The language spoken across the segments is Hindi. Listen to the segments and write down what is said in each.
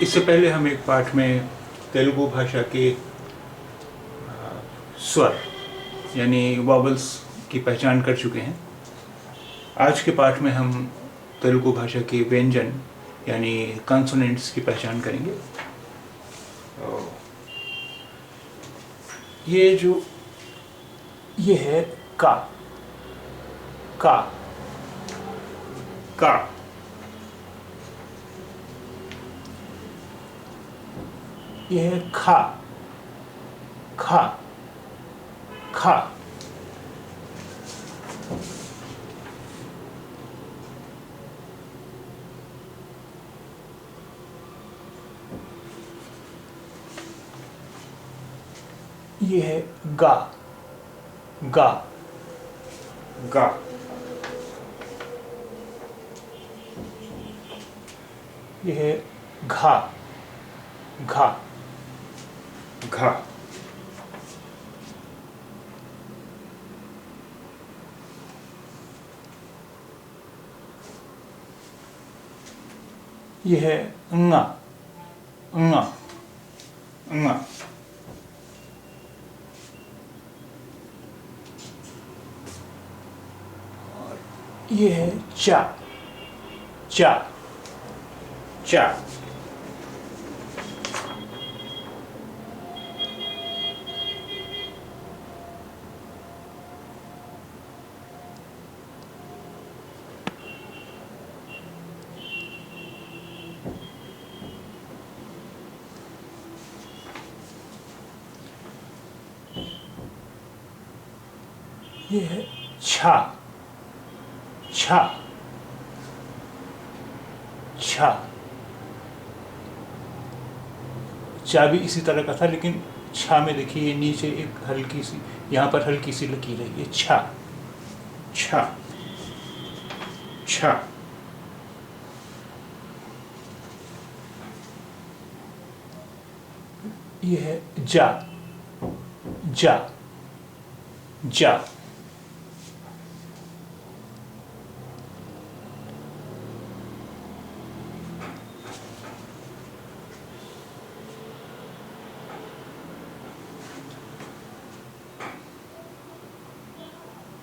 इससे पहले हम एक पाठ में तेलुगु भाषा के स्वर यानी वॉवल्स की पहचान कर चुके हैं। आज के पाठ में हम तेलुगु भाषा के व्यंजन यानी कॉन्सोनेंट्स की पहचान करेंगे। ये है का का का। ये है खा खा खा। ये है गा गा गा। ये है घा घा घा। ये है nga nga nga। ये है चा चा चा। ये है छा छा छा। चा भी इसी तरह का था, लेकिन छा में देखिए नीचे एक हल्की सी, यहाँ पर हल्की सी लकीर है। ये छा छा छा। ये है जा जा जा।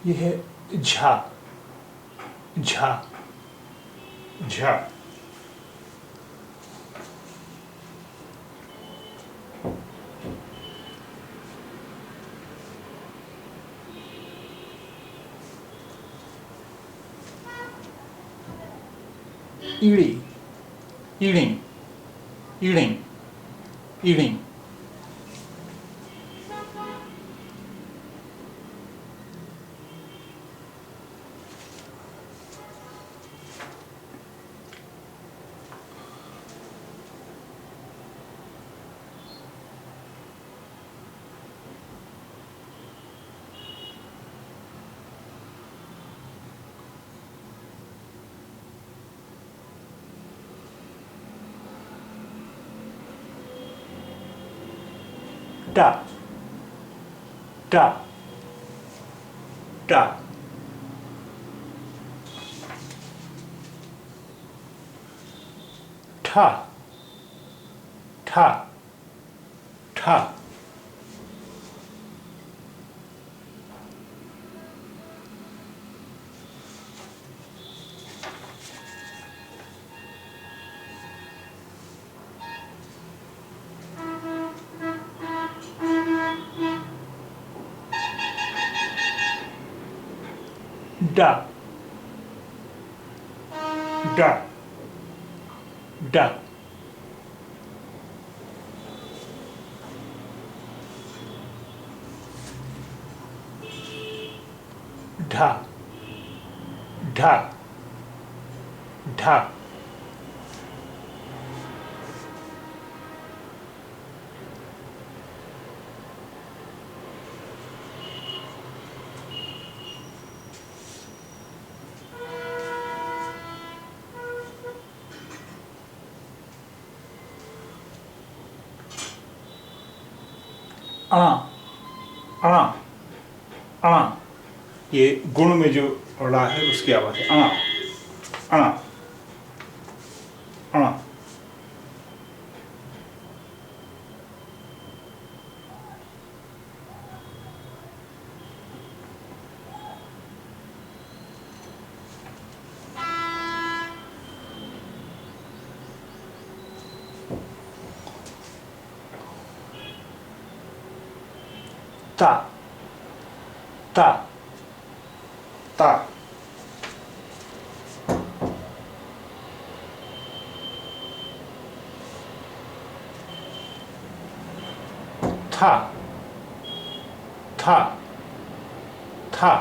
ये है झा झा झा। ईड़ी ईडिंग ईडिंग ईडिंग। टा टा टा। ठा ठा ठा। डा डा डा। ढा ढा ढा। आ आ आ। ये गुण में जो ड़ा है उसकी आवाज है। आ आ आ। ता ता ता था था था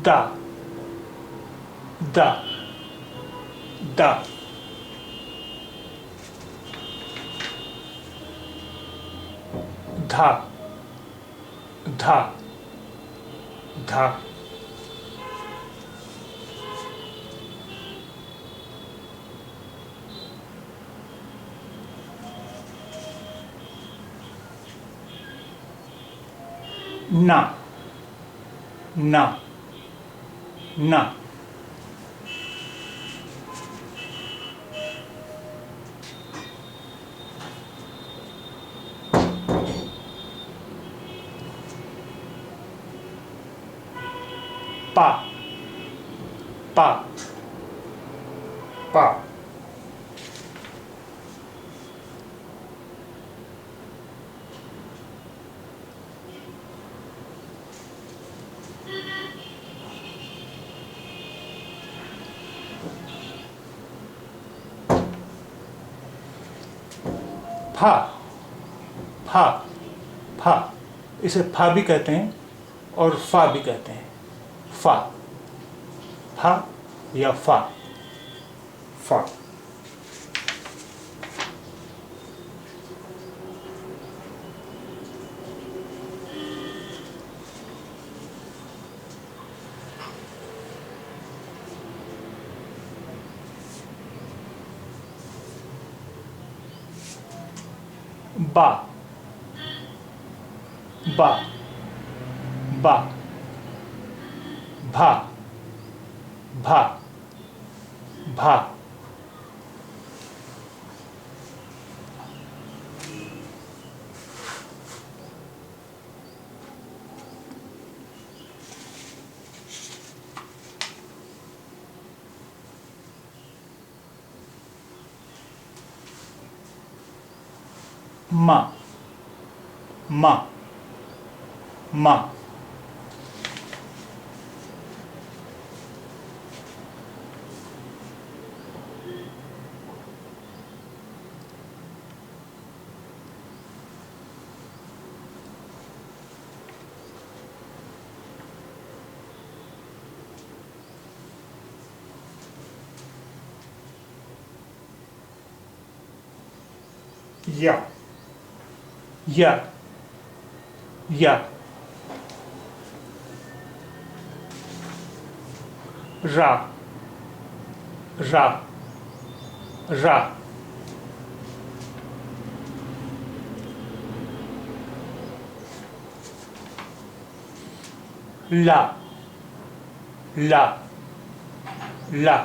दा दा दा धा धा धा ना ना ना पा पा पा फा फा फा इसे फा भी कहते हैं और फा भी कहते हैं। फा फा या फा फा बा बा बा भा भा भा मा मा मा या या या रा रा रा ला ला ला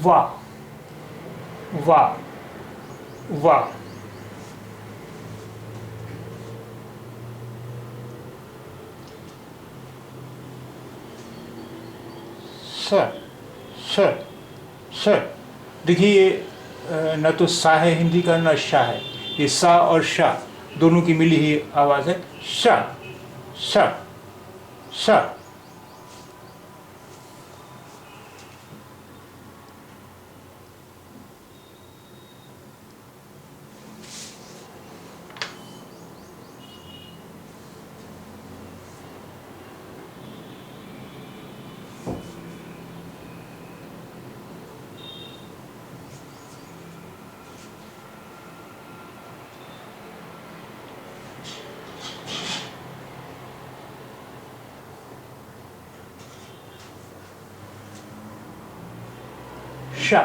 वा वा वा स स स देखिए ये न तो सा है हिंदी का न शा है, ये सा और शा दोनों की मिली ही आवाज़ है। शा शा शा शा,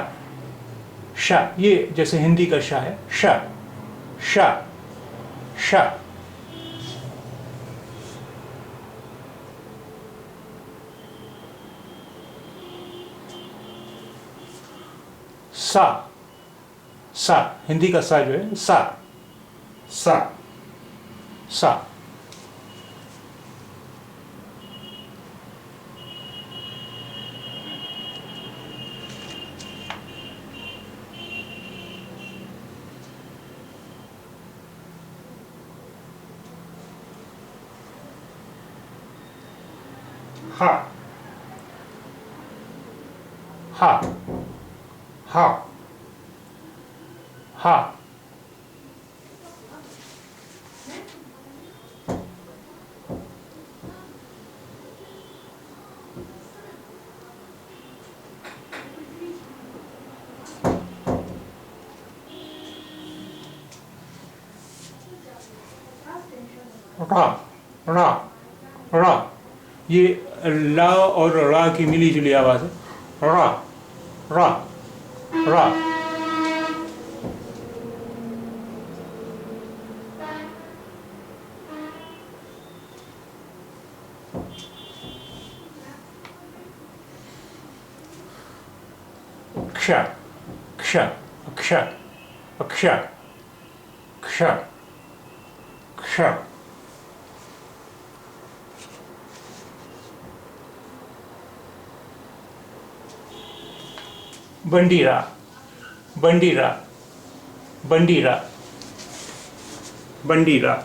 शा, ये जैसे हिंदी का शा है, शा, शा, शा। सा, सा, हिंदी का सा जो है, सा, सा, सा। हा, हा, हा, हा। रा, रा, रा, ये ला और रा की मिली जुली आवाज है। रा, रा, रा। क्ष, क्ष, क्ष, क्ष, क्ष, क्ष। बंडीरा, बंडीरा, बंडीरा, बंडीरा।